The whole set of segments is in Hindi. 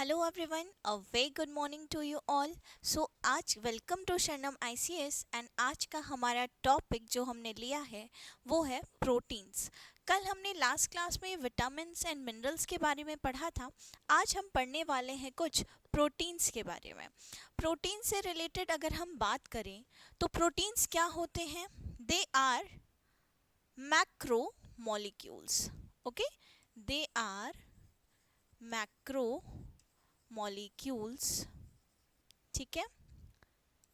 Hello everyone, a very good morning to you all. So आज welcome to Sharanam ICS and आज का हमारा टॉपिक जो हमने लिया है वो है प्रोटीन्स। कल हमने लास्ट क्लास में विटामिन्स एंड मिनरल्स के बारे में पढ़ा था। आज हम पढ़ने वाले हैं कुछ प्रोटीन्स के बारे में। प्रोटीन से रिलेटेड अगर हम बात करें तो प्रोटीन्स क्या होते हैं? They are macro molecules. Okay, they are macro molecules. ठीक है,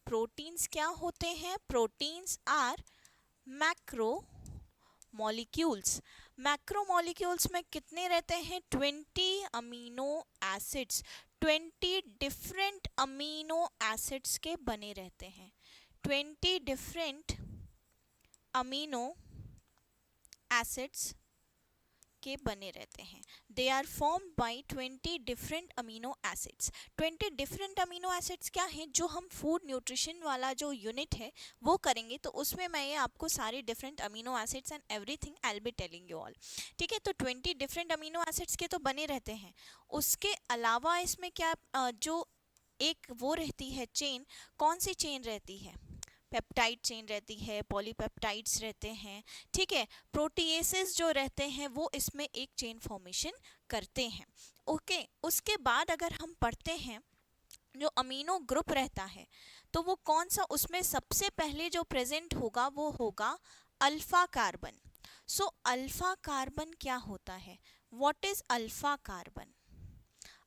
प्रोटीन्स क्या होते हैं? Proteins are macro molecules. Macro molecules में कितने रहते हैं? 20 amino acids. 20 different amino acids के बने रहते हैं। 20 डिफरेंट अमीनो एसिड्स के बने रहते हैं। They are formed by 20 different amino acids. 20 different amino acids क्या हैं? जो हम फूड न्यूट्रिशन वाला जो यूनिट है वो करेंगे तो उसमें मैं ये आपको सारे different amino acids and everything I will be telling you all. ठीक है, तो 20 डिफरेंट अमीनो एसिड्स के तो बने रहते हैं। उसके अलावा इसमें क्या जो एक वो रहती है चेन, कौन सी चेन रहती है? पेप्टाइड चेन रहती है, पॉलीपेप्टाइड्स रहते हैं। ठीक है, प्रोटीएसेस जो रहते हैं वो इसमें एक चेन फॉर्मेशन करते हैं। ओके, उसके बाद अगर हम पढ़ते हैं जो अमीनो ग्रुप रहता है तो वो कौन सा, उसमें सबसे पहले जो प्रेजेंट होगा वो होगा alpha carbon. So alpha carbon क्या होता है? What is alpha carbon?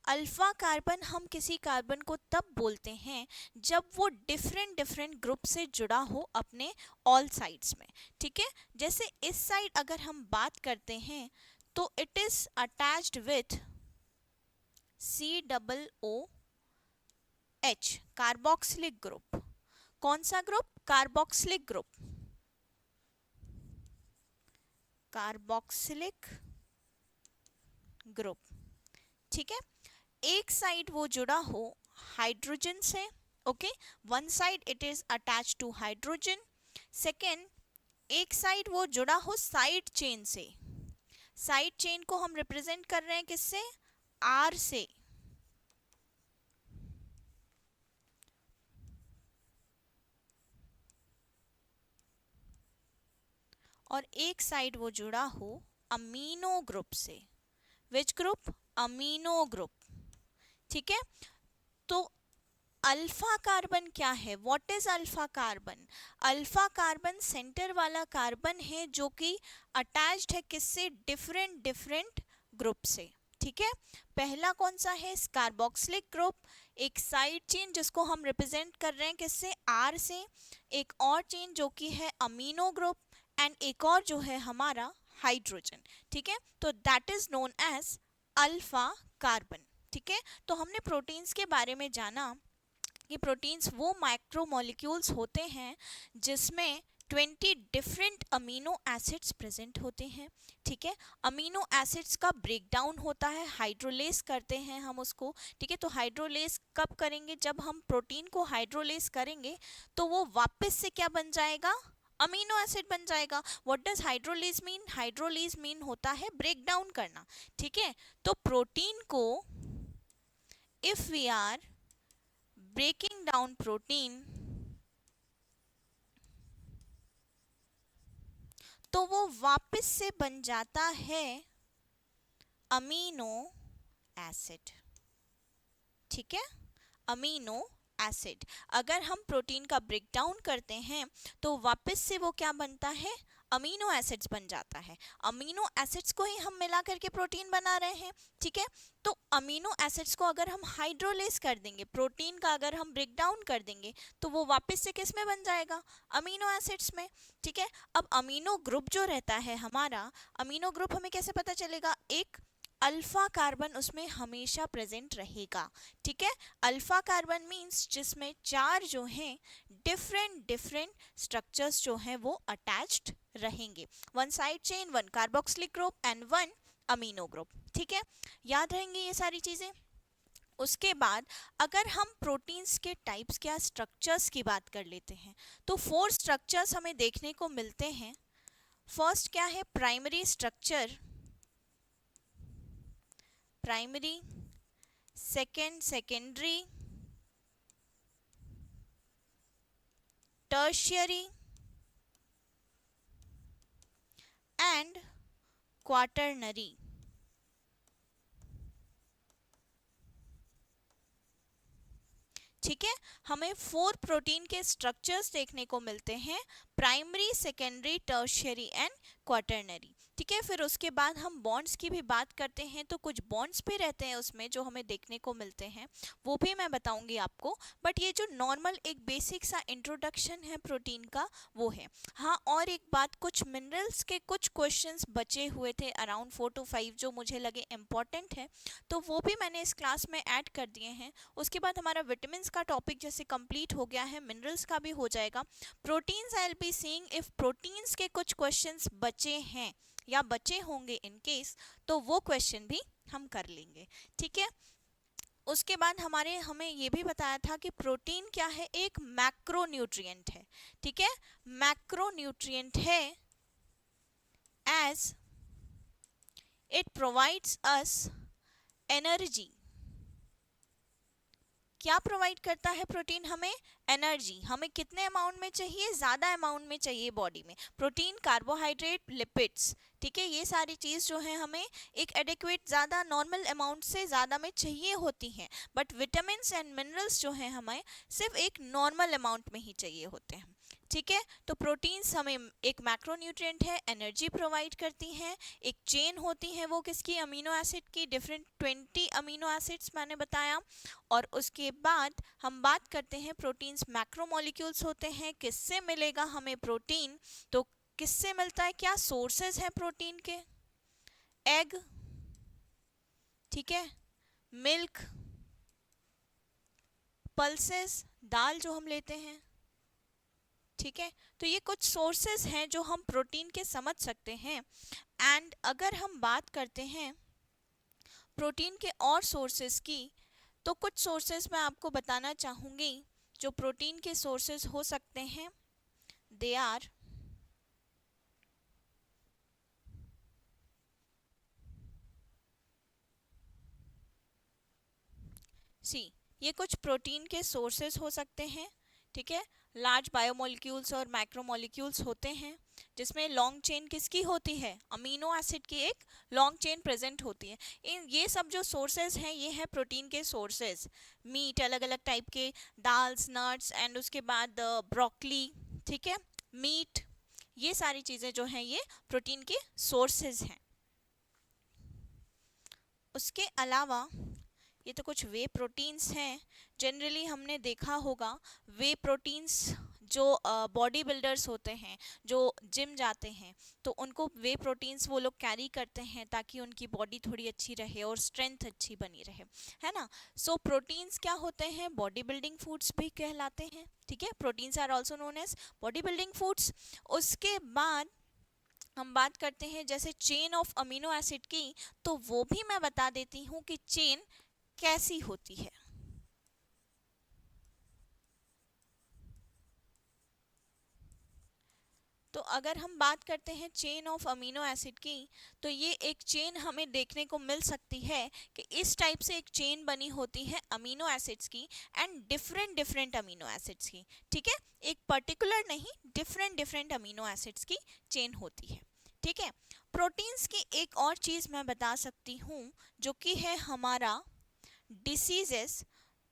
Alpha carbon, हम किसी कार्बन को तब बोलते हैं जब वो डिफरेंट डिफरेंट ग्रुप से जुड़ा हो अपने ऑल साइड्स में। ठीक है, जैसे इस साइड अगर हम बात करते हैं तो it is attached with COOH, carboxylic group. कौन सा ग्रुप? Carboxylic group, carboxylic group. ठीक है, एक साइड वो जुड़ा हो हाइड्रोजन से। Okay, one side it is attach to hydrogen. Second, एक साइड वो जुड़ा हो साइड चेन से। साइड चेन को हम रिप्रेजेंट कर रहे हैं किससे? आर से। और एक साइड वो जुड़ा हो अमीनो ग्रुप से। Which group? Amino group. ठीक है, तो अल्फा कार्बन क्या है? What is alpha carbon? Alpha carbon centre वाला कार्बन है जो कि अटैच्ड है किससे? डिफरेंट डिफरेंट ग्रुप से। ठीक है, पहला कौन सा है? कार्बोक्सिलिक ग्रुप, एक साइड चेन जिसको हम रिप्रेजेंट कर रहे हैं किससे? आर से। एक और चेन जो कि है अमीनो ग्रुप, एंड एक और जो है हमारा हाइड्रोजन। ठीक है, तो that is known as alpha carbon. ठीक है, तो हमने प्रोटीन्स के बारे में जाना कि प्रोटीन्स वो माइक्रोमोलिक्यूल्स होते हैं जिसमें 20 डिफरेंट अमीनो एसिड्स प्रेजेंट होते हैं। ठीक है, अमीनो एसिड्स का ब्रेकडाउन होता है, हाइड्रोलेस करते हैं हम उसको। ठीक है, तो हाइड्रोलेस कब करेंगे? जब हम प्रोटीन को हाइड्रोलेस करेंगे तो वो वापस से क्या बन जाएगा? अमीनो एसिड बन जाएगा। What does hydrolase mean? Hydrolase mean होता है ब्रेक डाउन करना। ठीक है, तो प्रोटीन को if we are breaking down protein तो वो वापस से बन जाता है अमीनो एसिड। ठीक है, अमीनो एसिड। अगर हम प्रोटीन का ब्रेक डाउन करते हैं तो वापस से वो क्या बनता है? अमीनो एसिड्स बन जाता है। अमीनो एसिड्स को ही हम मिला करके प्रोटीन बना रहे हैं। ठीक है, तो अमीनो एसिड्स को अगर हम हाइड्रोलेस कर देंगे, प्रोटीन का अगर हम ब्रेक डाउन कर देंगे तो वो वापस से किस में बन जाएगा? अमीनो एसिड्स में। ठीक है, अब अमीनो ग्रुप जो रहता है हमारा, अमीनो ग्रुप हमें कैसे पता चलेगा? एक अल्फा कार्बन उसमें हमेशा प्रेजेंट रहेगा। ठीक है, अल्फा कार्बन मींस जिसमें चार जो हैं डिफरेंट डिफरेंट स्ट्रक्चर्स जो हैं वो अटैच्ड रहेंगे। One side chain, one carboxylic group and one amino group. ठीक है, याद रहेंगे ये सारी चीजें। उसके बाद अगर हम प्रोटीन्स के टाइप्स क्या स्ट्रक्चर्स की बात कर लेते हैं तो 4 स्ट्रक्चर्स हमें देखने को मिलते हैं। फर्स्ट क्या है? Primary structure. Primary second secondary, tertiary and quaternary. ठीक है, हमें 4 प्रोटीन के स्ट्रक्चर्स देखने को मिलते हैं, primary, secondary, tertiary and quaternary. ठीक है, फिर उसके बाद हम बॉन्ड्स की भी बात करते हैं, तो कुछ बॉन्ड्स भी रहते हैं उसमें जो हमें देखने को मिलते हैं, वो भी मैं बताऊंगी आपको। बट ये जो नॉर्मल एक बेसिक सा इंट्रोडक्शन है प्रोटीन का, वो है। हाँ, और एक बात, कुछ मिनरल्स के कुछ क्वेश्चंस बचे हुए थे अराउंड 4 to 5 जो मुझे लगे इम्पॉर्टेंट है, तो वो भी मैंने इस क्लास में ऐड कर दिए हैं। उसके बाद हमारा विटामिन्स का टॉपिक जैसे कंप्लीट हो गया है, मिनरल्स का भी हो जाएगा। Proteins I will be seeing if proteins के कुछ क्वेश्चंस बचे हैं या बचे होंगे इन केस, तो वो क्वेश्चन भी हम कर लेंगे। ठीक है, उसके बाद हमें ये भी बताया था कि प्रोटीन क्या है, एक मैक्रोन्यूट्रिएंट है। ठीक है, मैक्रोन्यूट्रिएंट है as it provides us energy. क्या प्रोवाइड करता है प्रोटीन हमें? एनर्जी। हमें कितने अमाउंट में चाहिए? ज़्यादा अमाउंट में चाहिए बॉडी में। प्रोटीन, कार्बोहाइड्रेट, लिपिड्स, ठीक है, ये सारी चीज़ जो है हमें एक एडिक्वेट ज़्यादा नॉर्मल अमाउंट से ज़्यादा में चाहिए होती हैं। बट विटामिन एंड मिनरल्स जो हैं हमें सिर्फ एक नॉर्मल अमाउंट में ही चाहिए होते हैं। ठीक है, तो प्रोटीन्स हमें एक मैक्रोन्यूट्रिएंट है, एनर्जी प्रोवाइड करती हैं। एक चेन होती है, वो किसकी? अमीनो एसिड की। डिफरेंट 20 अमीनो एसिड्स मैंने बताया। और उसके बाद हम बात करते हैं, प्रोटीन्स मैक्रोमोलिक्यूल्स होते हैं। किससे मिलेगा हमें प्रोटीन? तो किससे मिलता है? क्या सोर्सेज हैं प्रोटीन के? एग, ठीक है, मिल्क, पल्सेस, दाल जो हम लेते हैं। ठीक है, तो ये कुछ सोर्सेज हैं जो हम प्रोटीन के समझ सकते हैं। एंड अगर हम बात करते हैं प्रोटीन के और सोर्सेज की, तो कुछ सोर्सेज मैं आपको बताना चाहूँगी जो प्रोटीन के सोर्सेज हो सकते हैं। दे आर ये कुछ प्रोटीन के सोर्सेज हो सकते हैं। ठीक है, लार्ज बायोमोलिक्यूल्स और मैक्रोमोलिक्यूल्स होते हैं, जिसमें लॉन्ग चेन किसकी होती है? अमीनो एसिड की एक लॉन्ग चेन प्रेजेंट होती है। ये सब जो सोर्सेज हैं ये हैं प्रोटीन के सोर्सेज। मीट, अलग अलग टाइप के दाल्स, नट्स, एंड उसके बाद ब्रोकली, ठीक है, मीट, ये सारी चीज़ें जो हैं ये प्रोटीन के सोर्सेज हैं। उसके अलावा ये तो कुछ वे प्रोटीन्स हैं। जनरली हमने देखा होगा वे प्रोटीन्स जो बॉडी बिल्डर्स होते हैं, जो जिम जाते हैं, तो उनको वे प्रोटीन्स वो लोग कैरी करते हैं ताकि उनकी बॉडी थोड़ी अच्छी रहे और स्ट्रेंथ अच्छी बनी रहे, है ना। सो प्रोटीन्स क्या होते हैं? बॉडी बिल्डिंग फूड्स भी कहलाते हैं। ठीक है, proteins are also known as body building foods. उसके बाद हम बात करते हैं जैसे चेन ऑफ अमीनो एसिड की, तो वो भी मैं बता देती हूँ कि चेन कैसी होती है। तो अगर हम बात करते हैं चेन ऑफ अमीनो एसिड की, तो ये एक चेन हमें देखने को मिल सकती है कि इस टाइप से एक चेन बनी होती है अमीनो एसिड्स की, and different different amino acids की। ठीक है, एक पर्टिकुलर नहीं, डिफरेंट डिफरेंट अमीनो एसिड्स की चेन होती है। ठीक है, प्रोटीन्स की एक और चीज़ मैं बता सकती हूँ जो कि है हमारा डिसीजेस।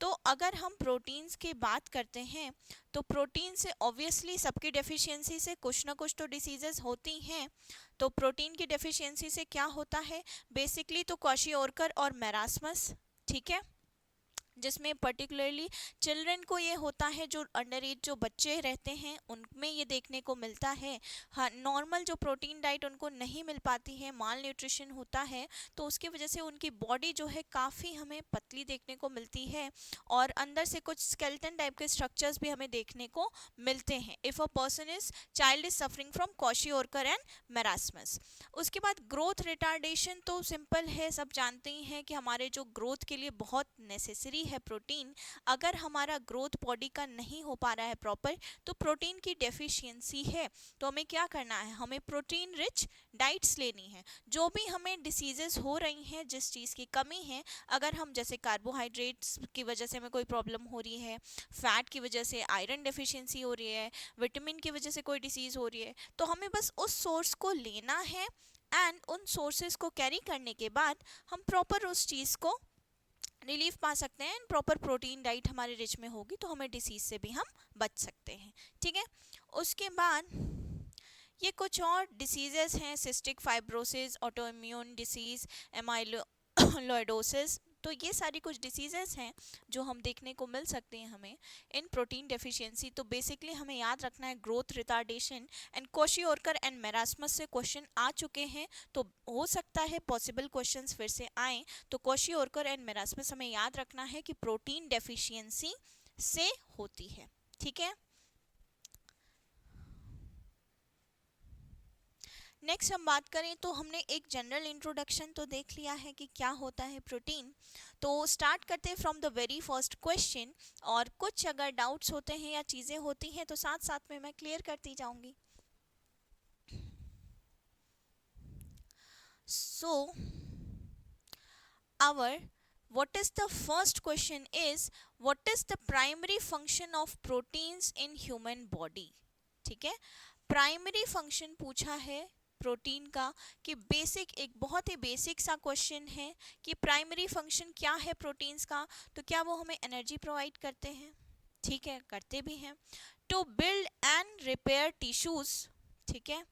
तो अगर हम प्रोटीन्स की बात करते हैं, तो प्रोटीन से ऑब्वियसली सबकी डेफिशिएंसी से कुछ ना कुछ तो डिसीजेस होती हैं। तो प्रोटीन की डेफिशिएंसी से क्या होता है? बेसिकली तो क्वाशियोरकर और मैरास्मस, ठीक है, जिसमें पर्टिकुलरली चिल्ड्रन को ये होता है, जो अंडर एज जो बच्चे रहते हैं उनमें ये देखने को मिलता है। हाँ, नॉर्मल जो प्रोटीन डाइट उनको नहीं मिल पाती है, माल न्यूट्रिशन होता है, तो उसकी वजह से उनकी बॉडी जो है काफ़ी हमें पतली देखने को मिलती है, और अंदर से कुछ स्केलेटन टाइप के स्ट्रक्चर्स भी हमें देखने को मिलते हैं if a person is child is suffering from kwashiorkor and marasmus. उसके बाद ग्रोथ रिटार्डेशन तो सिंपल है, सब जानते ही हैं कि हमारे जो ग्रोथ के लिए बहुत नेसेसरी है प्रोटीन, अगर हमारा ग्रोथ बॉडी का नहीं हो पा रहा है प्रॉपर, तो प्रोटीन की डेफिशिएंसी है। तो हमें क्या करना है, हमें प्रोटीन रिच डाइट्स लेनी है। जो भी हमें डिसीजेस हो रही हैं, जिस चीज़ की कमी है, अगर हम जैसे कार्बोहाइड्रेट्स की वजह से हमें कोई प्रॉब्लम हो रही है, फैट की वजह से आयरन डेफिशिएंसी हो रही है, विटामिन की वजह से कोई डिसीज़ हो रही है, तो हमें बस उस सोर्स को लेना है एंड उन सोर्सेज को कैरी करने के बाद हम प्रॉपर उस चीज़ को रिलीफ पा सकते हैं। प्रॉपर प्रोटीन डाइट हमारे रिच में होगी तो हमें डिसीज से भी हम बच सकते हैं। ठीक है, उसके बाद ये कुछ और डिसीजेस हैं, cystic fibrosis, auto immune disease, amyloidosis. तो ये सारी कुछ डिसीजेस हैं जो हम देखने को मिल सकते हैं हमें इन प्रोटीन डेफिशिएंसी। तो बेसिकली हमें याद रखना है growth retardation and kwashiorkor and marasmus से क्वेश्चन आ चुके हैं, तो हो सकता है पॉसिबल क्वेश्चंस फिर से आए। तो क्वेशियोरकर एंड मेरास्मस हमें याद रखना है कि प्रोटीन डेफिशिएंसी से होती है। ठीक है, नेक्स्ट हम बात करें तो हमने एक जनरल इंट्रोडक्शन तो देख लिया है कि क्या होता है प्रोटीन। तो स्टार्ट करते हैं from the very first question, और कुछ अगर डाउट्स होते हैं या चीज़ें होती हैं तो साथ साथ में मैं क्लियर करती जाऊंगी। सो our what is the first question is what is the primary function of proteins in human body। ठीक है, प्राइमरी फंक्शन पूछा है प्रोटीन का, कि बेसिक, एक बहुत ही बेसिक सा क्वेश्चन है कि प्राइमरी फंक्शन क्या है प्रोटीन्स का। तो क्या वो हमें एनर्जी प्रोवाइड करते हैं? ठीक है, करते भी हैं। To build and repair tissues, ठीक है,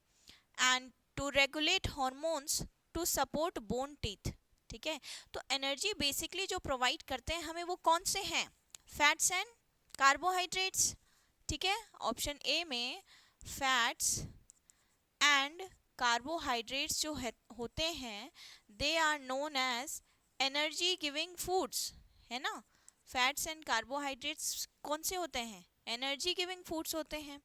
and to regulate hormones, to support bone teeth. ठीक है, तो एनर्जी बेसिकली जो प्रोवाइड करते हैं हमें वो कौन से हैं? Fats and carbohydrates. ठीक है, ऑप्शन ए में फैट्स एंड कार्बोहाइड्रेट्स जो होते हैं they are known as energy giving foods, है ना। फैट्स एंड कार्बोहाइड्रेट्स कौन से होते हैं? एनर्जी गिविंग फूड्स होते हैं।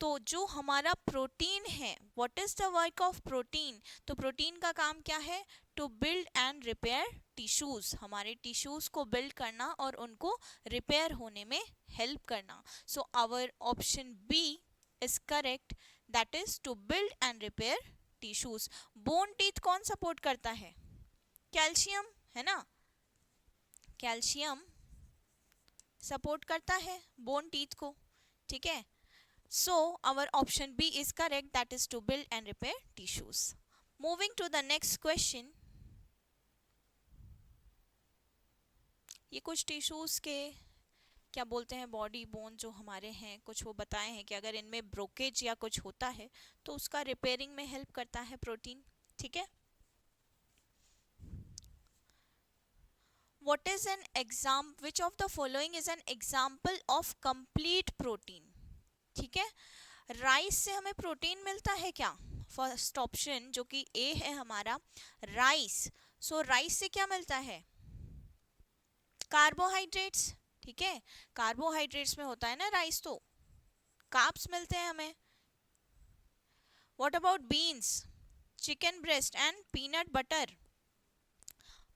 तो जो हमारा प्रोटीन है, what is the work of protein? तो प्रोटीन का काम क्या है? To build and repair tissues, हमारे टिश्यूज को बिल्ड करना और उनको रिपेयर होने में हेल्प करना। So our option B is correct, that is to build and repair tissues. Bone teeth कौन सपोर्ट करता है? कैल्शियम, है ना, कैल्शियम सपोर्ट करता है बोन टीथ को। ठीक है, so our option B is correct, that is to build and repair tissues. Moving to the next question, ये कुछ टिश्यूज के क्या बोलते हैं, बॉडी बोन जो हमारे हैं, कुछ वो बताए हैं कि अगर इनमें ब्रोकेज या कुछ होता है तो उसका रिपेयरिंग में हेल्प करता है प्रोटीन। ठीक है, what is an example, which of the following is an example of complete protein? ठीक है, राइस से हमें प्रोटीन मिलता है क्या? फर्स्ट ऑप्शन जो कि ए है हमारा, राइस। सो राइस से क्या मिलता है? कार्बोहाइड्रेट्स। ठीक है, कार्बोहाइड्रेट्स में होता है ना राइस, तो कार्ब्स मिलते हैं हमें। What about beans, chicken breast and peanut butter?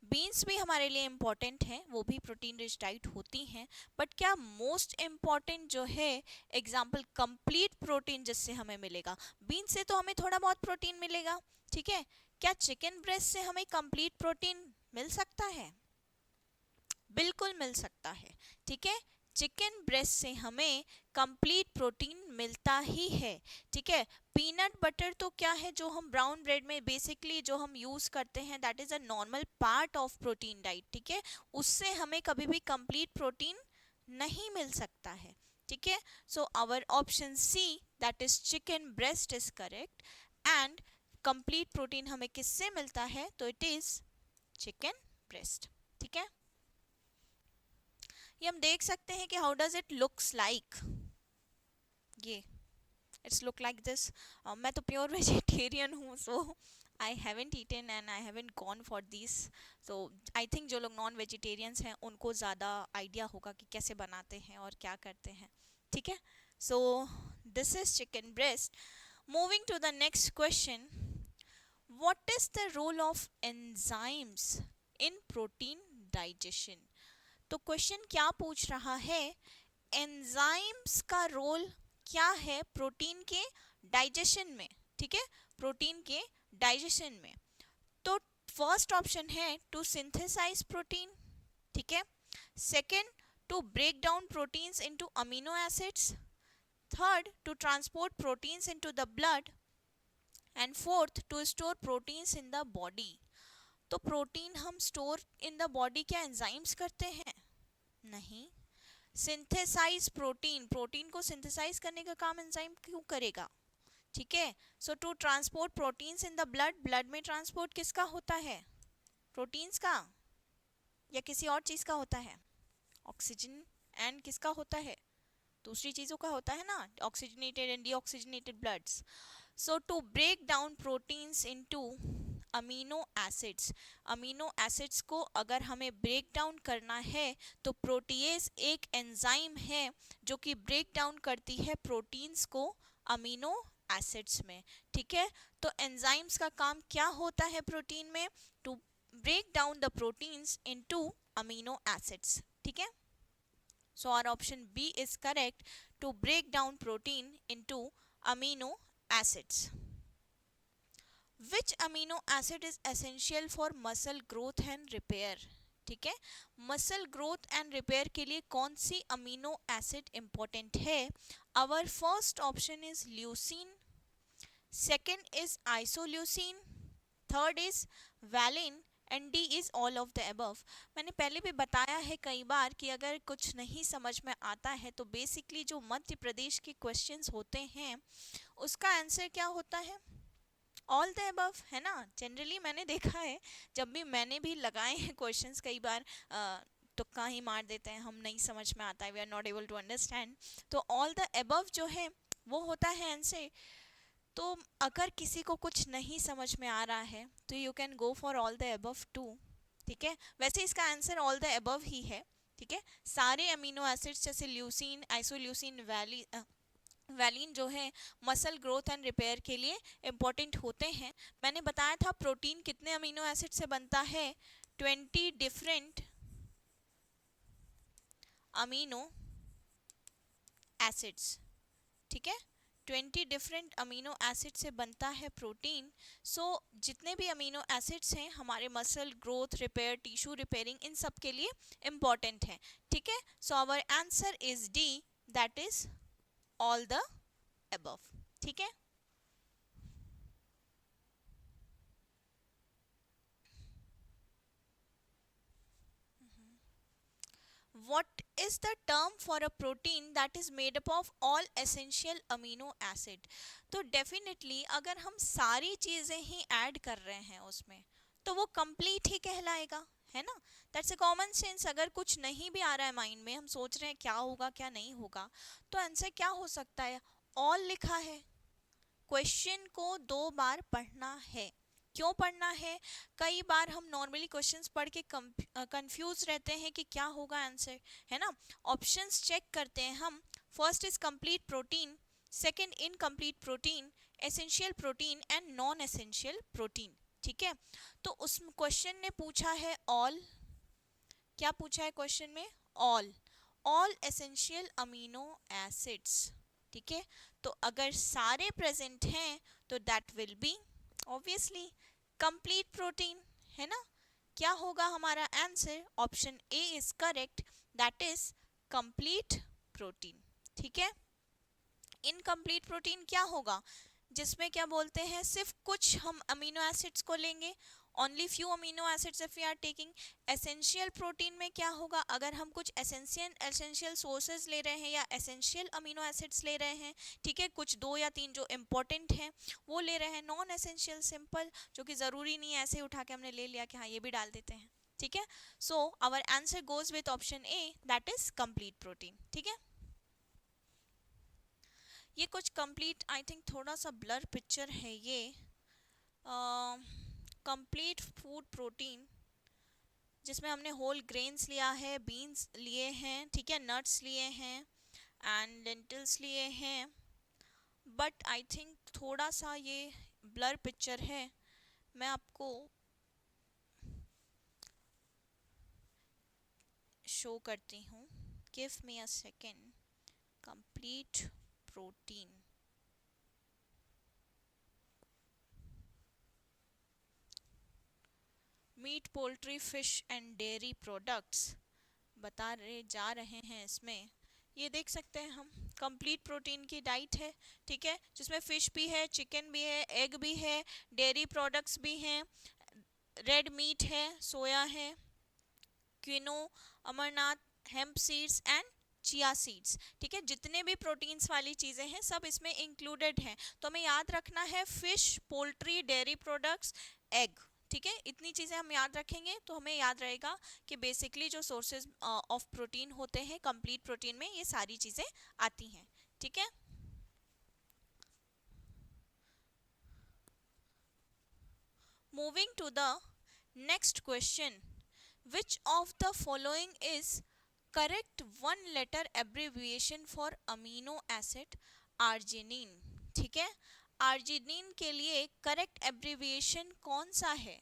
Beans भी हमारे लिए इम्पॉर्टेंट हैं, वो भी प्रोटीन रिच डाइट होती हैं, बट क्या मोस्ट इम्पॉर्टेंट जो है एग्जाम्पल कंप्लीट प्रोटीन जिससे हमें मिलेगा? बीन्स से तो हमें थोड़ा बहुत प्रोटीन मिलेगा, ठीक है, क्या चिकन ब्रेस्ट से हमें कंप्लीट प्रोटीन मिल सकता है? बिल्कुल मिल सकता है। ठीक है, चिकन ब्रेस्ट से हमें कंप्लीट प्रोटीन मिलता ही है। ठीक है, पीनट बटर तो क्या है, जो हम ब्राउन ब्रेड में बेसिकली जो हम यूज करते हैं, that is a normal part of protein diet. ठीक है, उससे हमें कभी भी कंप्लीट प्रोटीन नहीं मिल सकता है। ठीक है, so our option C that is chicken breast is correct, and complete protein हमें किससे मिलता है? तो इट इज चिकन ब्रेस्ट। ठीक है, ये हम देख सकते हैं कि how does it looks like, ये इट्स लुक लाइक दिस। मैं तो प्योर वेजिटेरियन हूँ, so I haven't eaten and I haven't gone for this. So I think जो लोग नॉन वेजिटेरियंस हैं उनको ज़्यादा आइडिया होगा कि कैसे बनाते हैं और क्या करते हैं। ठीक है, so this is chicken breast. Moving to the next question, what is the role of enzymes in protein digestion? तो क्वेश्चन क्या पूछ रहा है, एंजाइम्स का रोल क्या है प्रोटीन के डाइजेशन में, ठीक है, प्रोटीन के डाइजेशन में। तो फर्स्ट ऑप्शन है टू सिंथेसाइज प्रोटीन, ठीक है, second to break down proteins into amino acids, third to transport proteins into the blood, and fourth to store proteins in the body. तो प्रोटीन हम स्टोर इन द बॉडी क्या एंजाइम्स करते हैं? नहीं। सिंथेसाइज प्रोटीन, प्रोटीन को सिंथेसाइज करने का काम एंजाइम क्यों करेगा? ठीक है, so to transport proteins in the blood, blood में ट्रांसपोर्ट किसका होता है? प्रोटीन्स का या किसी और चीज का होता है? ऑक्सीजन एंड किसका होता है? दूसरी चीजों का होता है ना, oxygenated and deoxygenated bloods. So to break down proteins into amino acids, amino acids को अगर हमें ब्रेक डाउन करना है तो प्रोटीएज एक एंजाइम है जो कि ब्रेक डाउन करती है प्रोटीन्स को अमीनो एसिड्स में, ठीक है। तो एंजाइम्स का काम क्या होता है प्रोटीन में? To break down the proteins into amino acids, ठीक है। So our option B is correct, to break down protein into amino acids. Which amino acid is essential for muscle growth and repair? ठीक है, मसल ग्रोथ एंड रिपेयर के लिए कौन सी अमीनो एसिड इंपॉर्टेंट है? Our first option is leucine, second is isoleucine, third is valine and D is all of the above. मैंने पहले भी बताया है कई बार कि अगर कुछ नहीं समझ में आता है तो बेसिकली जो मध्य प्रदेश के क्वेश्चंस होते हैं उसका आंसर क्या होता है? ऑल द अबव, है ना। जनरली मैंने देखा है जब भी मैंने भी लगाए हैं क्वेश्चंस, कई बार तुक्का ही मार देते हैं, हम नहीं समझ में आता है, we are not able to understand, तो ऑल द अबव जो है वो होता है आंसर। तो अगर किसी को कुछ नहीं समझ में आ रहा है तो you can go for all the above too, ठीक है। वैसे इसका आंसर ऑल द अबव ही है, ठीक है। सारे अमीनो एसिड्स जैसे ल्यूसीन, आइसोल्यूसीन, वैलिन जो है मसल ग्रोथ एंड रिपेयर के लिए इंपॉर्टेंट होते हैं। मैंने बताया था प्रोटीन कितने अमीनो एसिड से बनता है? 20 डिफरेंट अमीनो एसिड्स, ठीक है, 20 डिफरेंट अमीनो एसिड से बनता है प्रोटीन। सो जितने भी अमीनो एसिड्स हैं हमारे muscle growth, repair, tissue repairing, इन सब के लिए इम्पॉर्टेंट है, ठीक है। So our answer is D, that is all the above, ठीक है। What is the term for a protein that is made up of all essential amino acid? तो डेफिनेटली अगर हम सारी चीजें ही ऐड कर रहे हैं उसमें तो वो कंप्लीट ही कहलाएगा, है ना। That's a common sense. अगर कुछ नहीं भी आ रहा है माइंड में, हम सोच रहे हैं क्या होगा क्या नहीं होगा, तो आंसर क्या हो सकता है? ऑल लिखा है। क्वेश्चन को 2 बार पढ़ना है। क्यों पढ़ना है? कई बार हम नॉर्मली क्वेश्चंस पढ़ के कंफ्यूज रहते हैं कि क्या होगा आंसर, है ना। ऑप्शंस चेक करते हैं हम। First is complete protein, second incomplete protein, essential protein and non essential protein, ठीक है। तो उस क्वेश्चन ने पूछा है ऑल, क्या पूछा है क्वेश्चन में? ऑल एसेंशियल अमीनो एसिड्स, ठीक है। तो अगर सारे प्रेजेंट हैं तो that will be obviously complete protein, है ना। क्या होगा हमारा answer? Option A is correct, that is complete protein, ठीक है। इनकम्प्लीट प्रोटीन क्या होगा? जिसमें क्या बोलते हैं, सिर्फ कुछ हम अमीनो एसिड्स को लेंगे, only few amino acids if we are taking. Essential protein में क्या होगा? अगर हम कुछ एसेंशियल सोर्सेज ले रहे हैं या एसेंशियल अमीनो एसिड्स ले रहे हैं, ठीक है, कुछ 2 या 3 जो इंपॉर्टेंट हैं वो ले रहे हैं। नॉन एसेंशियल सिंपल, जो कि ज़रूरी नहीं है, ऐसे ही उठा के हमने ले लिया कि हाँ ये भी डाल देते हैं, ठीक है। So our answer goes with option A, that is complete protein, ठीक है। ये कुछ कंप्लीट, आई थिंक थोड़ा सा ब्लर पिक्चर है ये। कंप्लीट फूड प्रोटीन जिसमें हमने होल ग्रेन्स लिया है, बीन्स लिए हैं, ठीक है, नट्स लिए हैं एंड लेंटिल्स लिए हैं, बट आई थिंक थोड़ा सा ये ब्लर पिक्चर है। मैं आपको शो करती हूँ, give me a second. Complete protein, meat, poultry, fish and dairy products जा रहे हैं इसमें। ये देख सकते हैं हम, कंप्लीट प्रोटीन की डाइट है, ठीक है, जिसमें फिश भी है, चिकन भी है, एग भी है, डेयरी प्रोडक्ट्स भी हैं, रेड मीट है, सोया है, quinoa, amaranth, hemp seeds and chia seeds, ठीक है, जितने भी प्रोटीन्स वाली चीज़ें हैं सब इसमें इंक्लूडेड हैं। तो हमें याद रखना है fish, poultry, dairy products, egg, ठीक है, इतनी चीज़ें हम याद रखेंगे तो हमें याद रहेगा कि बेसिकली जो सोर्सेज ऑफ प्रोटीन होते हैं कंप्लीट प्रोटीन में ये सारी चीज़ें आती हैं, ठीक है। Moving to the next question, which of the following is correct one letter abbreviation for amino acid arginine, ठीक है, arginine के लिए करेक्ट एब्रिविएशन कौन सा है,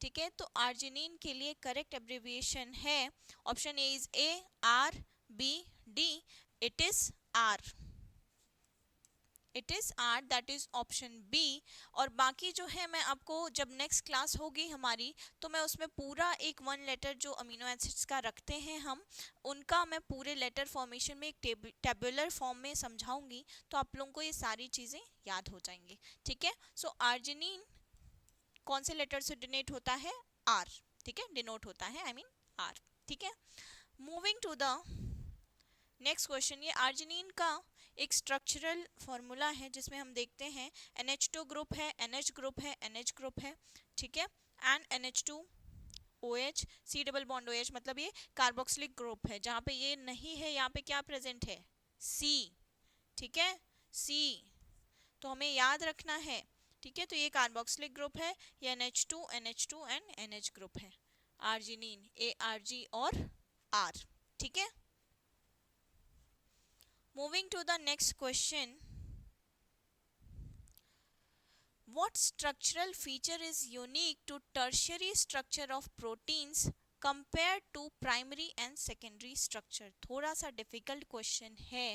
ठीक है, तो arginine के लिए करेक्ट एब्रिविएशन है, option A is A, R, B, D, it is R, it is R, that is option B. और बाकी जो है मैं आपको जब नेक्स्ट क्लास होगी हमारी तो मैं उसमें पूरा एक वन लेटर जो अमीनो एसिड्स का रखते हैं हम, उनका मैं पूरे लेटर फॉर्मेशन में एक टेबुलर फॉर्म में समझाऊंगी, तो आप लोगों को ये सारी चीज़ें याद हो जाएंगी, ठीक है। सो आर्जिनिन कौन से लेटर से डिनोट होता है, आर, ठीक है, डिनोट होता है, आई मीन आर, ठीक है। Moving to the next question, ये आर्जिनिन का एक स्ट्रक्चरल फॉर्मूला है जिसमें हम देखते हैं NH2 ग्रुप है, NH ग्रुप है, NH ग्रुप है, ठीक है, and NH2 OH, C double bond OH, मतलब ये कार्बोक्सिलिक ग्रुप है। जहाँ पे ये नहीं है यहाँ पे क्या प्रेजेंट है, C, ठीक है, C, तो हमें याद रखना है, ठीक है, तो ये कार्बोक्सिलिक ग्रुप है, ये NH2 एंड NH ग्रुप है, आर्जिनिन ARG और R, ठीक है। Moving to the next question, what structural feature is unique to tertiary structure of proteins compared to primary and secondary structure? थोड़ा सा difficult question है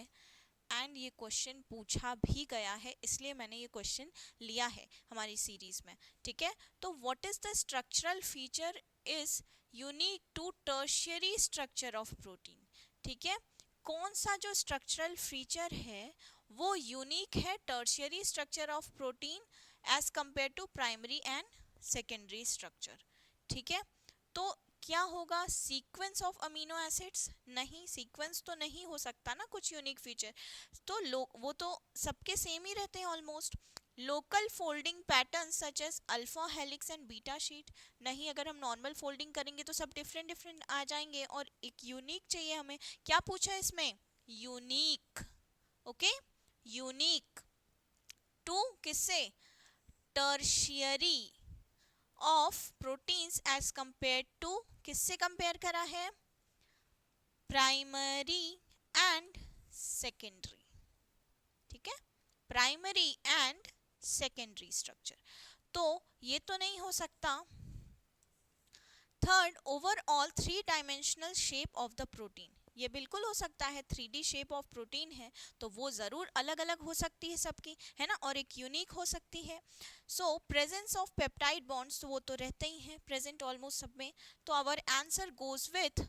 एंड ये क्वेश्चन पूछा भी गया है, इसलिए मैंने ये क्वेश्चन लिया है हमारी सीरीज में, ठीक है। तो what is the structural feature is unique to tertiary structure of protein, ठीक है, कौन सा जो स्ट्रक्चरल फीचर है वो यूनिक है tertiary structure of protein as compare to primary and secondary structure, ठीक है। तो क्या होगा, सीक्वेंस ऑफ अमीनो एसिड्स, नहीं, सीक्वेंस तो नहीं हो सकता ना कुछ यूनिक फीचर, तो वो तो सबके सेम ही रहते हैं almost. Local folding pattern such as alpha helix and beta sheet, नहीं, अगर हम नॉर्मल फोल्डिंग करेंगे तो सब डिफरेंट डिफरेंट आ जाएंगे, और एक यूनिक चाहिए हमें। क्या पूछा है इसमें, यूनिक, ओके, यूनिक टू किससे, tertiary of proteins as compare to, किससे कंपेयर करा है, प्राइमरी एंड सेकेंडरी, ठीक है, प्राइमरी एंड सेकेंडरी स्ट्रक्चर, तो ये तो नहीं हो सकता। Third, overall 3 dimensional shape of the protein, ये बिल्कुल हो सकता है, 3D शेप ऑफ प्रोटीन है तो वो ज़रूर अलग अलग हो सकती है सबकी, है ना, और एक यूनिक हो सकती है। सो प्रेजेंस ऑफ पेप्टाइड बॉन्ड्स, तो वो तो रहते ही हैं प्रेजेंट ऑलमोस्ट सब में, तो our answer goes with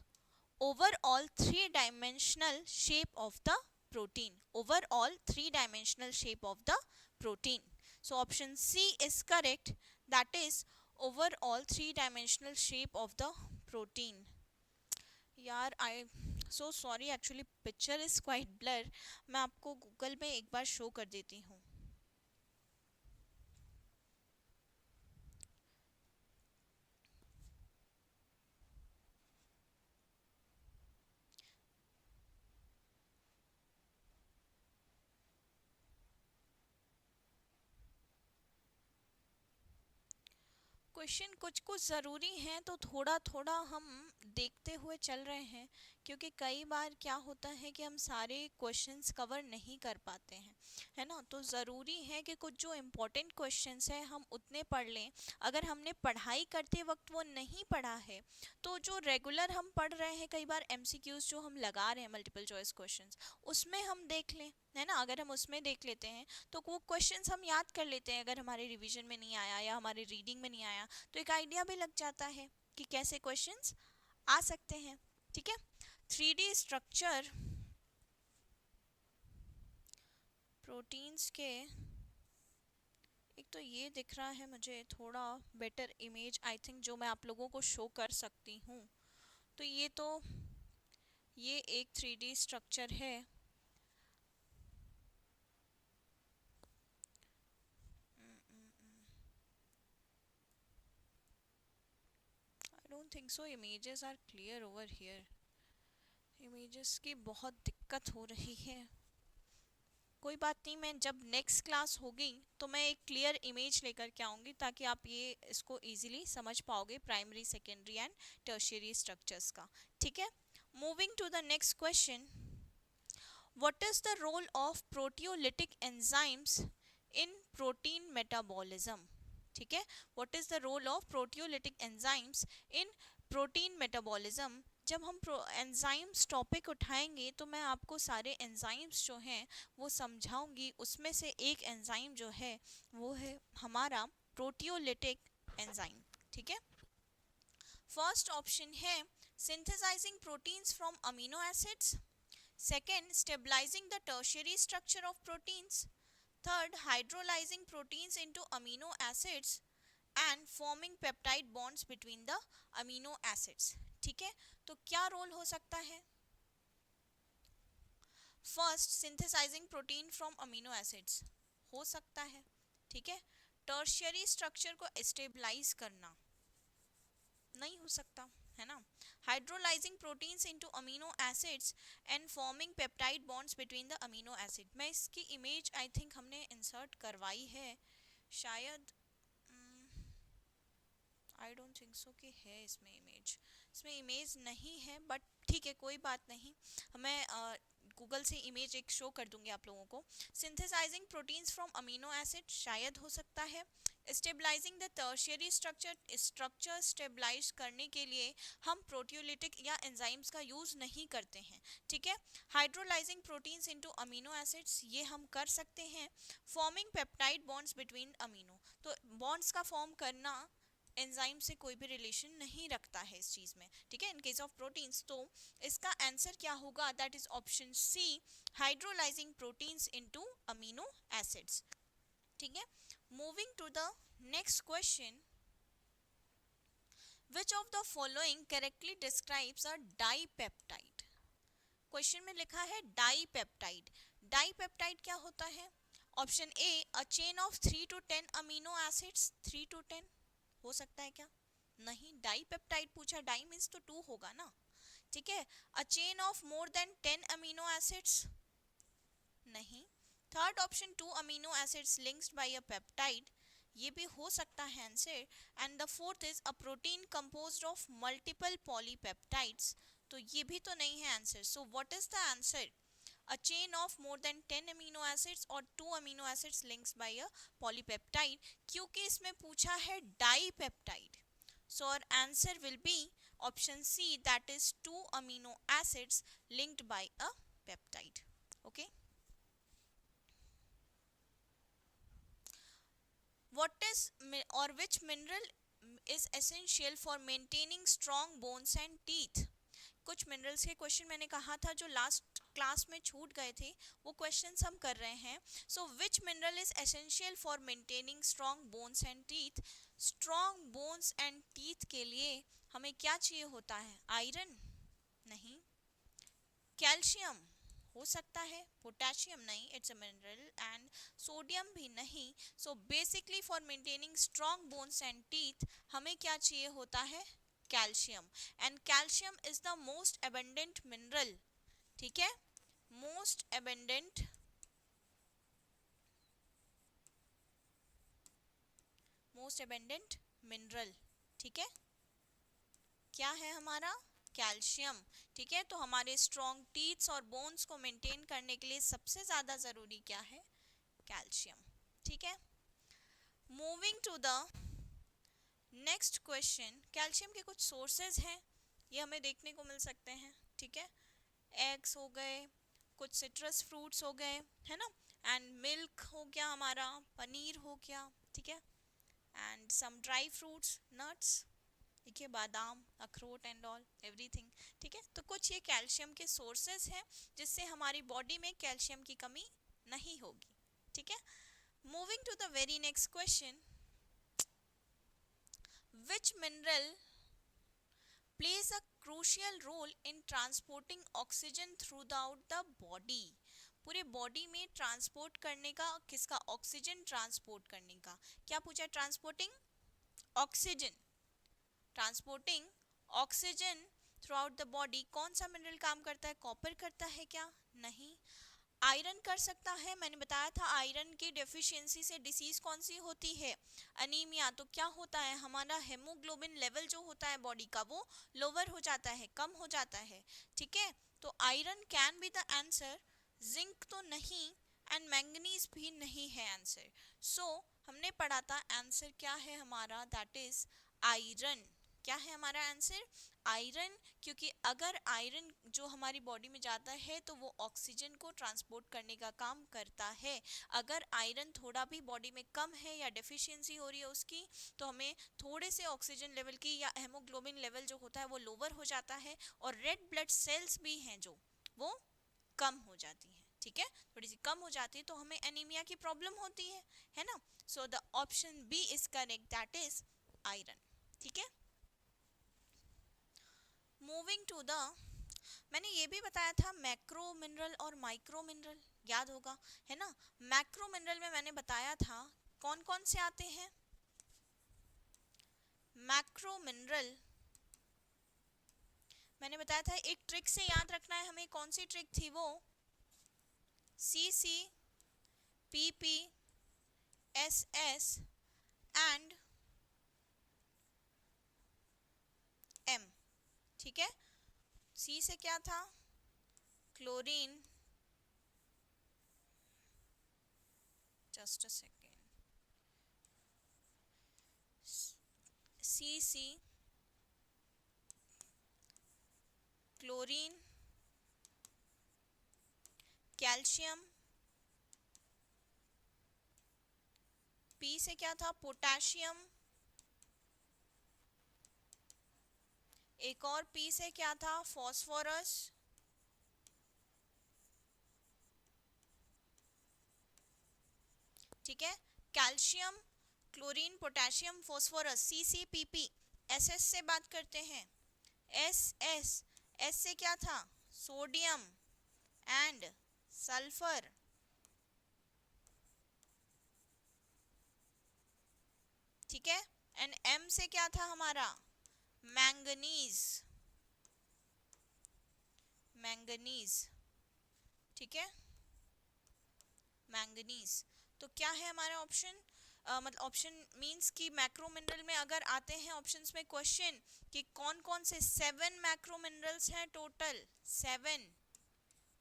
overall 3 dimensional shape of the protein, overall 3 dimensional shape of the protein, so option C is correct, that is overall 3 dimensional shape of the protein. यार I so sorry, actually picture is quite blur, मैं आपको गूगल में एक बार शो कर देती हूँ। क्वेश्चन कुछ कुछ ज़रूरी हैं तो थोड़ा थोड़ा हम देखते हुए चल रहे हैं क्योंकि कई बार क्या होता है कि हम सारे क्वेश्चंस कवर नहीं कर पाते हैं, है ना। तो ज़रूरी है कि कुछ जो इम्पोर्टेंट क्वेश्चंस हैं हम उतने पढ़ लें। अगर हमने पढ़ाई करते वक्त वो नहीं पढ़ा है तो जो रेगुलर हम पढ़ रहे हैं, कई बार एमसीक्यूज जो हम लगा रहे हैं मल्टीपल चॉइस क्वेश्चंस, उसमें हम देख लें, है ना। अगर हम उसमें देख लेते हैं तो वो क्वेश्चंस हम याद कर लेते हैं, अगर हमारे रिवीजन में नहीं आया या हमारे रीडिंग में नहीं आया तो एक आइडिया भी लग जाता है कि कैसे क्वेश्चंस आ सकते हैं। ठीक है। 3D स्ट्रक्चर प्रोटीन्स के, एक तो ये दिख रहा है मुझे थोड़ा बेटर इमेज आई थिंक जो मैं आप लोगों को शो कर सकती हूँ। तो ये एक 3D स्ट्रक्चर है। I don't think so images are clear over here. Images की बहुत दिक्कत हो रही है। कोई बात नहीं, मैं जब नेक्स्ट क्लास होगी तो मैं एक क्लियर इमेज लेकर के आऊँगी ताकि आप ये इसको इजीली समझ पाओगे, primary secondary and tertiary structures का। ठीक है। Moving to the next question, what is the role of proteolytic enzymes in protein metabolism. ठीक है। What is the role of proteolytic enzymes in protein metabolism. जब हम एंजाइम्स टॉपिक उठाएंगे तो मैं आपको सारे एंजाइम्स जो हैं वो समझाऊंगी। उसमें से एक एंजाइम जो है वो है हमारा प्रोटियोलिटिक एंजाइम। ठीक है। फर्स्ट ऑप्शन है synthesizing proteins from amino acids. Second, stabilizing the tertiary structure of proteins. Third, hydrolyzing proteins into amino acids and forming peptide bonds between the amino acids। ठीक है। तो क्या रोल हो सकता है? First, synthesising protein from amino acids हो सकता है। ठीक है। टर्शियरी स्ट्रक्चर को स्टेबलाइज करना नहीं हो सकता, है ना। Hydrolysing proteins into amino acids and forming peptide bonds between the amino acid. मैं इसकी इमेज आई थिंक हमने इंसर्ट करवाई है शायद। आई डोंट थिंक सो कि है इसमें इमेज। इसमें इमेज नहीं है बट ठीक है, कोई बात नहीं। मैं गूगल से इमेज एक शो कर दूंगी आप लोगों को। Synthesizing proteins from amino acid शायद हो सकता है। Stabilizing the tertiary structure stabilize करने के लिए हम प्रोटियोलिटिक या एंजाइम्स का यूज़ नहीं करते हैं। ठीक है। Hydrolysing proteins into amino acids ये हम कर सकते हैं। Forming peptide bonds between amino, तो बॉन्ड्स का फॉर्म करना एंजाइम से कोई भी रिलेशन नहीं रखता है इस चीज़ में। ठीक है। इन केस ऑफ प्रोटीन्स तो इसका आंसर क्या होगा? That is option C, hydrolyzing proteins into amino acids. ठीक है। Moving to the next question, which of the following correctly describes a dipeptide. Question में लिखा है डाइपेप्टाइड। डाइपेप्टाइड क्या होता है? Option A, a chain of 3 to 10 amino acids. 3 to 10 हो सकता है क्या? नहीं, डाइपेप्टाइड पूछा, डाई मीन्स तो 2 होगा ना। ठीक है। A chain of more than 10 amino acids, नहीं। Third option, 2 amino acids linked by a peptide, ये भी हो सकता है answer. And the fourth is a protein composed of multiple polypeptides, तो ये भी तो नहीं है answer. So what is the answer? a chain of more than 10 amino acids or 2 amino acids linked by a polypeptide, क्योंकि इसमें पूछा है dipeptide. So our answer will be option C, that is 2 amino acids linked by a peptide. Okay. What is or which mineral is essential for maintaining strong bones and teeth? कुछ मिनरल्स के क्वेश्चन मैंने कहा था जो लास्ट क्लास में छूट गए थे, वो क्वेश्चंस हम कर रहे हैं। So which mineral is essential for maintaining strong bones and teeth. Strong bones and teeth के लिए हमें क्या चाहिए होता है? आयरन नहीं। कैल्शियम हो सकता है, पोटेशियम नहीं, it's a mineral. And sodium भी नहीं। So basically for maintaining strong bones and teeth हमें क्या चाहिए होता है? Calcium. And calcium is the most abundant mineral. ठीक है। Most abundant mineral. ठीक है। क्या है हमारा? कैल्शियम। ठीक है, तो हमारे स्ट्रॉन्ग टीथ्स और बोन्स को मेंटेन करने के लिए सबसे ज्यादा जरूरी क्या है? कैल्शियम। ठीक है, moving to the next question. Calcium के कुछ सोर्सेज हैं, ये हमें देखने को मिल सकते हैं। ठीक है, एग्स हो गए, कुछ सिट्रस फ्रूट्स हो गए, है ना, एंड मिल्क हो गया हमारा, पनीर हो गया। ठीक है, and some dry fruits, nuts, देखिए बादाम, अखरोट एंड ऑल एवरीथिंग। ठीक है, तो कुछ ये कैल्शियम के सोर्सेज हैं जिससे हमारी बॉडी में कैल्शियम की कमी नहीं होगी। ठीक है, moving to the very next question. Which mineral plays a crucial role in transporting oxygen throughout the body? पूरे बॉडी में ट्रांसपोर्ट करने का, किसका? ऑक्सीजन ट्रांसपोर्ट करने का। क्या पूछा? Transporting oxygen, transporting oxygen through out the body. कौन सा मिनरल काम करता है? कॉपर करता है क्या? नहीं। आयरन कर सकता है, मैंने बताया था आयरन की डेफिशिएंसी से डिसीज कौन सी होती है? अनीमिया। तो क्या होता है? हमारा हेमोग्लोबिन लेवल जो होता है बॉडी का वो लोअर हो जाता है, कम हो जाता है। ठीक है, तो iron can be the answer. Zinc तो नहीं, एंड मैंगनीज भी नहीं है आंसर। सो हमने पढ़ा था आंसर क्या है हमारा? That is iron. क्या है हमारा आंसर? आयरन। क्योंकि अगर आयरन जो हमारी बॉडी में जाता है तो वो ऑक्सीजन को ट्रांसपोर्ट करने का काम करता है। अगर आयरन थोड़ा भी बॉडी में कम है या डेफिशिएंसी हो रही है उसकी, तो हमें थोड़े से ऑक्सीजन लेवल की या हेमोग्लोबिन लेवल जो होता है वो लोअर हो जाता है, और रेड ब्लड सेल्स भी हैं जो वो कम हो जाती हैं। ठीक है, थोड़ी सी कम हो जाती है तो हमें एनीमिया की प्रॉब्लम होती है ना। So the option B is correct, that is iron. ठीक है, मूविंग टू द, मैंने ये भी बताया था मैक्रो मिनरल और माइक्रो मिनरल, याद होगा, है ना। मैक्रो मिनरल में मैंने बताया था कौन कौन से आते हैं। मैक्रो मिनरल मैंने बताया था, एक ट्रिक से याद रखना है हमें। कौन सी ट्रिक थी वो? C C, P P, S S and M. ठीक है, सी से क्या था? Chlorine, just a second, C C, chlorine, calcium, P से क्या था? पोटेशियम, एक और पी से क्या था? फॉस्फोरस, ठीक है, calcium, chlorine, potassium, phosphorus, C C P P. S S से बात करते हैं, एस एस, एस से क्या था? Sodium and sulphur. ठीक है, एंड एम से क्या था हमारा? Manganese, manganese. ठीक है, मैंगनीज। तो क्या है हमारा ऑप्शन? मतलब ऑप्शन मींस कि मैक्रो मिनरल में अगर आते हैं ऑप्शंस में क्वेश्चन कि कौन कौन से 7 मैक्रो मिनरल्स हैं, टोटल 7।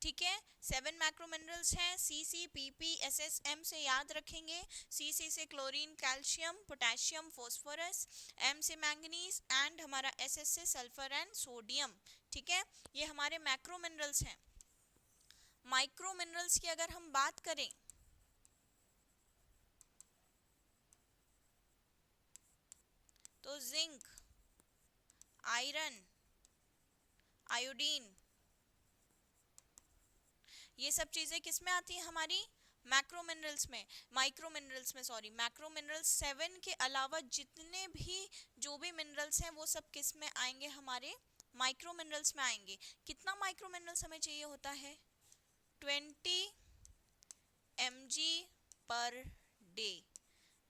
ठीक है, 7 मैक्रो मिनरल्स हैं। C C P P S S M से याद रखेंगे। सी सी से chlorine, calcium, potassium, phosphorus, M से मैंगनीज एंड हमारा एस एस से सल्फर एंड सोडियम। ठीक है, ये हमारे मैक्रो मिनरल्स हैं। माइक्रो मिनरल्स की अगर हम बात करें तो जिंक, आयरन, आयोडीन, ये सब चीजें किस में आती हैं हमारी? मैक्रो मिनरल्स में। माइक्रो मिनरल्स में, सॉरी, मैक्रो मिनरल्स 7 के अलावा जितने भी जो भी मिनरल्स हैं वो सब किस में आएंगे? हमारे माइक्रो मिनरल्स में आएंगे। कितना माइक्रो मिनरल्स हमें चाहिए होता है? 20 mg per day.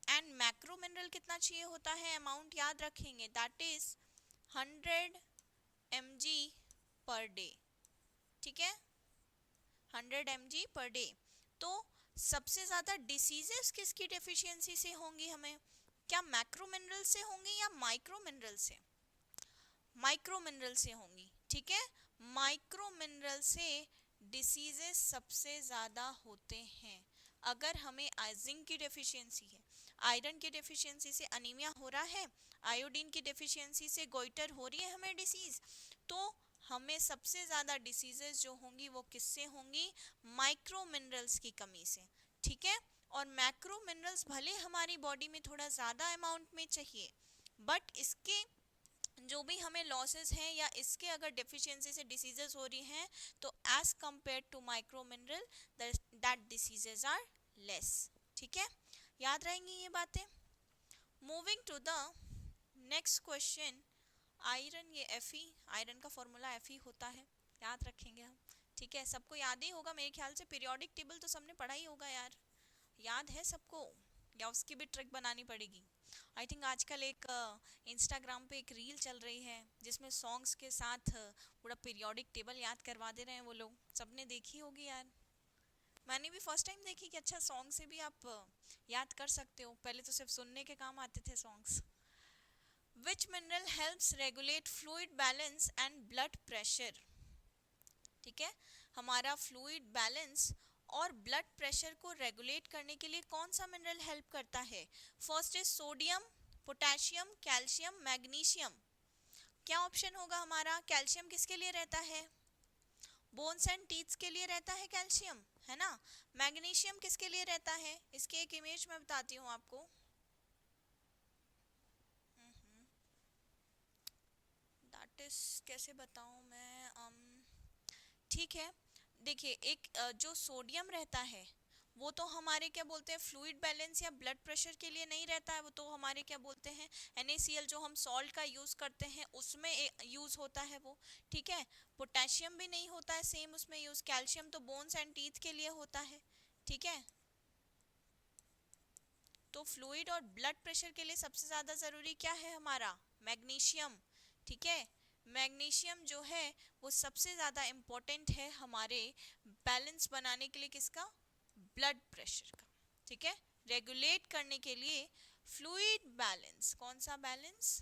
And macro mineral कितना चाहिए होता है? अमाउंट याद रखेंगे, that is 100 mg per day. ठीक है, 100 mg पर डे। तो सबसे ज्यादा डिसीजेस किसकी डेफिशिएंसी से होंगी हमें? क्या मैक्रो मिनरल से होंगी या माइक्रो मिनरल से? माइक्रो मिनरल से होंगी। ठीक है, माइक्रो मिनरल से डिसीजेस सबसे ज़्यादा होते हैं। अगर हमें जिंक की डेफिशिएंसी है, आयरन की डेफिशिएंसी से अनीमिया हो रहा है, आयोडीन की डेफिशिएंसी से गोइटर हो रही है हमें डिसीज, तो हमें सबसे ज़्यादा डिसीजेस जो होंगी वो किससे होंगी? माइक्रो मिनरल्स की कमी से। ठीक है, और मैक्रो मिनरल्स भले हमारी बॉडी में थोड़ा ज़्यादा अमाउंट में चाहिए, बट इसके जो भी हमें लॉसेस हैं या इसके अगर डेफिशिएंसी से डिसीजेस हो रही हैं, तो as compare to micro mineral that diseases are less. ठीक है, याद रहेंगी ये बातें। Moving to the next question, iron, ये Fe, आयरन का फॉर्मूला Fe होता है, याद रखेंगे हम। ठीक है, सबको याद ही होगा मेरे ख्याल से, पीरियोडिक टेबल तो सबने पढ़ा ही होगा यार, याद है सबको, या उसकी भी ट्रिक बनानी पड़ेगी। आई थिंक आजकल एक इंस्टाग्राम पे एक रील चल रही है जिसमें सॉन्ग्स के साथ पूरा पीरियोडिक टेबल याद करवा दे रहे हैं वो लोग, सबने देखी होगी यार। मैंने भी फर्स्ट टाइम देखी कि अच्छा सॉन्ग से भी आप याद कर सकते हो, पहले तो सिर्फ सुनने के काम आते थे songs. Which mineral helps regulate fluid balance and blood pressure? ठीक है, हमारा फ्लूइड बैलेंस और ब्लड प्रेशर को रेगुलेट करने के लिए कौन सा मिनरल हेल्प करता है? First is sodium, potassium, calcium, magnesium. क्या ऑप्शन होगा हमारा? कैल्शियम किसके लिए रहता है? बोन्स एंड टीथ्स के लिए रहता है कैल्शियम, है ना। मैग्नीशियम किसके लिए रहता है? इसकी एक इमेज मैं बताती हूँ आपको। दैट इज, कैसे बताऊँ मैं, ठीक है, देखिए एक जो सोडियम रहता है वो तो हमारे क्या बोलते हैं, फ्लूइड बैलेंस या ब्लड प्रेशर के लिए नहीं रहता है, वो तो हमारे क्या बोलते हैं, NaCl जो हम सॉल्ट का यूज़ करते हैं उसमें यूज़ होता है वो। ठीक है, पोटेशियम भी नहीं होता है सेम उसमें यूज़, कैल्शियम तो बोन्स एंड टीथ के लिए होता है। ठीक है, तो फ्लूइड और ब्लड प्रेशर के लिए सबसे ज़्यादा ज़रूरी क्या है हमारा? मैग्नीशियम। ठीक है, मैग्नीशियम जो है वो सबसे ज़्यादा इम्पोर्टेंट है हमारे बैलेंस बनाने के लिए, किसका? ब्लड प्रेशर का। ठीक है, रेगुलेट करने के लिए फ्लूइड बैलेंस, कौन सा बैलेंस?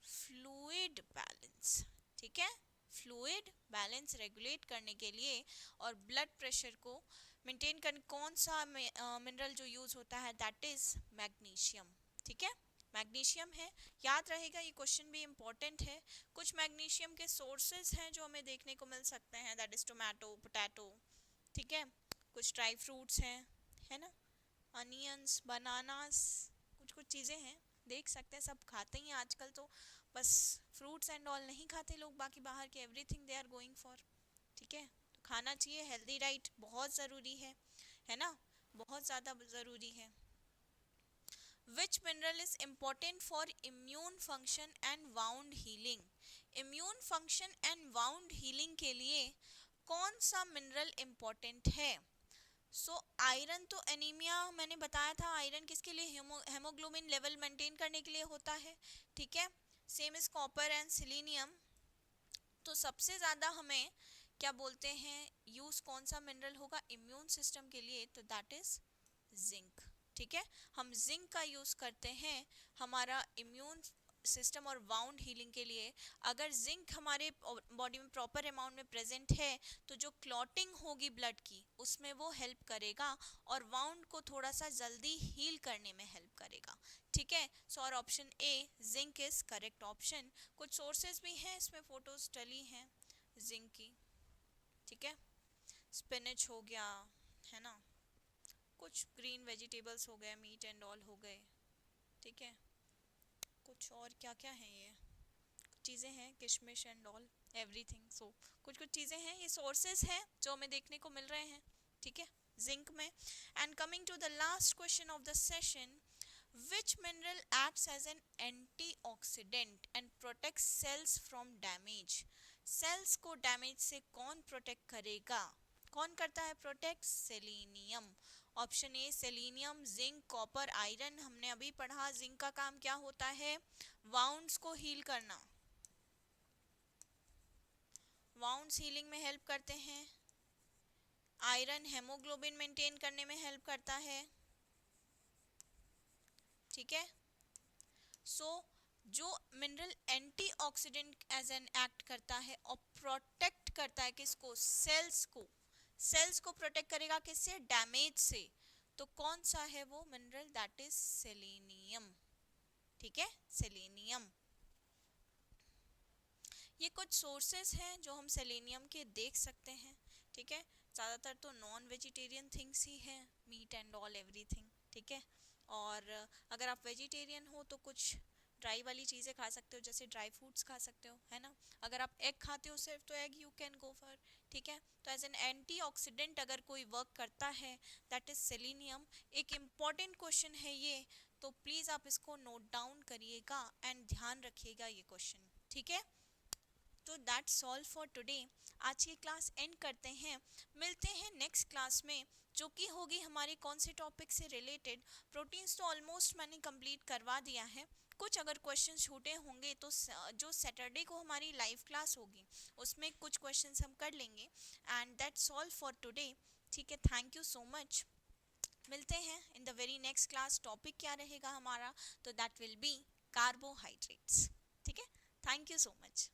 Fluid balance. ठीक है, फ्लूइड बैलेंस रेगुलेट करने के लिए और ब्लड प्रेशर को मेंटेन करने कौन सा मिनरल जो यूज होता है? That is magnesium. ठीक है, मैग्नीशियम है, याद रहेगा, ये क्वेश्चन भी इंपॉर्टेंट है। कुछ मैग्नीशियम के सोर्सेज हैं जो हमें देखने को मिल सकते हैं, दैट इज टोमेटो, पोटैटो। ठीक है, कुछ ड्राई फ्रूट्स हैं, है ना, अनियंस, बनानास, कुछ कुछ चीज़ें हैं, देख सकते हैं, सब खाते ही हैं आजकल तो, बस फ्रूट्स एंड ऑल नहीं खाते लोग, बाकी बाहर के everything they are going for. ठीक है, तो खाना चाहिए, हेल्दी डाइट बहुत ज़रूरी है ना, बहुत ज़्यादा ज़रूरी है। विच mineral is important for immune function and wound healing? Immune function and wound healing के लिए कौन सा मिनरल इम्पोर्टेंट है? आयरन तो एनीमिया मैंने बताया था, आयरन किसके लिए? हेमोग्लोबिन लेवल मेंटेन करने के लिए होता है। ठीक है, same is copper and selenium. तो सबसे ज़्यादा हमें क्या बोलते हैं, यूज कौन सा मिनरल होगा इम्यून सिस्टम के लिए? तो दैट इज जिंक। ठीक है, हम जिंक का यूज करते हैं हमारा इम्यून सिस्टम और वाउंड हीलिंग के लिए। अगर जिंक हमारे बॉडी में प्रॉपर अमाउंट में प्रेजेंट है तो जो क्लॉटिंग होगी ब्लड की उसमें वो हेल्प करेगा और वाउंड को थोड़ा सा जल्दी हील करने में हेल्प करेगा। ठीक है, सो और option A zinc is correct option. कुछ सोर्सेज भी हैं इसमें, फोटोज डली हैं जिंक की। ठीक है, स्पिनच हो गया, है ना, कुछ ग्रीन वेजिटेबल्स हो गए, मीट एंड ऑल हो गए। ठीक है, कुछ और क्या क्या है, ये चीज़ें हैं, किशमिश एंड ऑल एवरीथिंग। सो कुछ कुछ चीज़ें हैं, ये सोर्सेज हैं जो हमें देखने को मिल रहे हैं। ठीक है, जिंक में। And coming to the last question of the session, which mineral acts as an antioxidant and protects cells from damage? Cells को डैमेज से कौन प्रोटेक्ट करेगा? कौन करता है protect? Selenium. Option A selenium, zinc, copper, iron. हमने अभी पढ़ा जिंक का काम क्या होता है? वाउंड्स को हील करना, वाउंड्स हीलिंग में हेल्प करते हैं। आयरन हेमोग्लोबिन मेंटेन करने में हेल्प करता है। ठीक है, सो जो mineral antioxidant as an act करता है और प्रोटेक्ट करता है किसको, सेल्स को, सेल्स को प्रोटेक्ट करेगा किससे, डैमेज से। तो कौन सा है वो मिनरल, दैट इज सेलेनियम। ठीक है, सेलेनियम। ये कुछ सोर्सेस हैं जो हम सेलेनियम के देख सकते हैं। ठीक है, ज़्यादातर तो नॉन वेजिटेरियन थिंग्स ही हैं, मीट एंड ऑल एवरीथिंग। ठीक है, और अगर आप वेजिटेरियन हो तो कुछ ड्राई वाली चीज़ें खा सकते हो, जैसे ड्राई फ्रूट्स खा सकते हो, है ना। अगर आप एग खाते हो सिर्फ, तो egg you can go for. ठीक है, तो एज एन एंटीऑक्सीडेंट अगर कोई वर्क करता है, दैट इज सेलेनियम। एक इम्पॉर्टेंट क्वेश्चन है ये, तो प्लीज़ आप इसको नोट डाउन करिएगा एंड ध्यान रखिएगा ये क्वेश्चन। ठीक है, तो दैट्स ऑल फॉर टुडे। आज की क्लास एंड करते हैं, मिलते हैं नेक्स्ट क्लास में, जो कि होगी हमारे कौन से टॉपिक से रिलेटेड। प्रोटीन्स तो ऑलमोस्ट मैंने कंप्लीट करवा दिया है, कुछ अगर क्वेश्चन छूटे होंगे तो जो सैटरडे को हमारी लाइव क्लास होगी उसमें कुछ क्वेश्चंस हम कर लेंगे। And that's all for today. ठीक है, थैंक यू सो मच। मिलते हैं in the very next class. Topic क्या रहेगा हमारा, तो दैट विल बी कार्बोहाइड्रेट्स। ठीक है, थैंक यू सो मच।